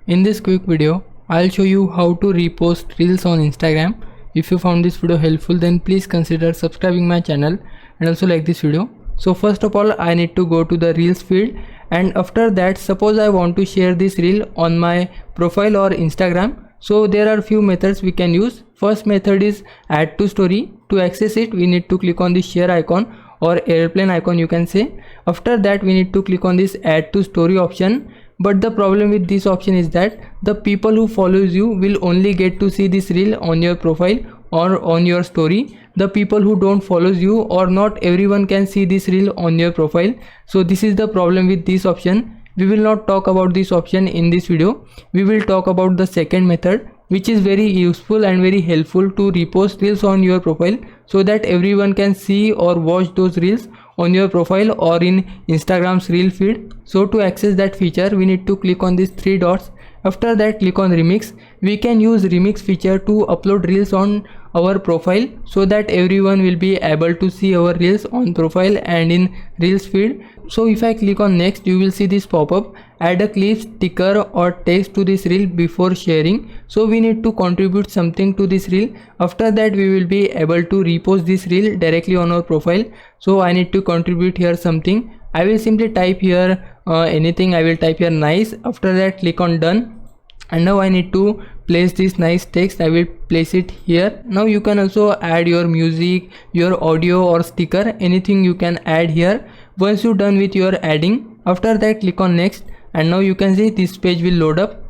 In this quick video, I'll show you how to repost reels on Instagram. If you found this video helpful, then please consider subscribing my channel and also like this video. So first of all, I need to go to the reels feed, and after that, suppose I want to share this reel on my profile or Instagram. So there are few methods we can use. First method is add to story. To access it, we need to click on the share icon or airplane icon, you can say. After that, we need to click on this add to story option. But the problem with this option is that the people who follows you will only get to see this reel on your profile or on your story. The people who don't follows you, or not everyone can see this reel on your profile. So this is the problem with this option. We will not talk about this option in this video. We will talk about the second method, which is very useful and very helpful to repost reels on your profile so that everyone can see or watch those reels on your profile or in Instagram's reel feed. So to access that feature, we need to click on these three dots. After that, click on remix. We can use remix feature to upload reels on our profile so that everyone will be able to see our reels on profile and in reels feed. So if I click on next, you will see this pop-up, add a clip, sticker or text to this reel before sharing. So we need to contribute something to this reel. After that, we will be able to repost this reel directly on our profile. So I need to contribute here something. I will simply type here anything. I will type here nice. After that, click on done. And now I need to place this nice text. I will place it here. Now you can also add your music, your audio or sticker, anything you can add here. Once you're done with your adding, after that click on next, and now you can see this page will load up.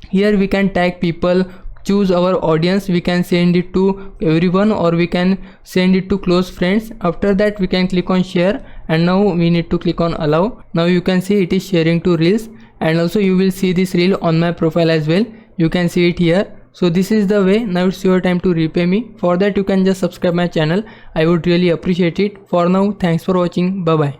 Here we can tag people, choose our audience, we can send it to everyone or we can send it to close friends. After that we can click on share, and now we need to click on allow. Now you can see it is sharing to reels, and also you will see this reel on my profile as well. You can see it here. So this is the way. Now it's your time to repay me. For that you can just subscribe my channel. I would really appreciate it. For now, thanks for watching. Bye bye.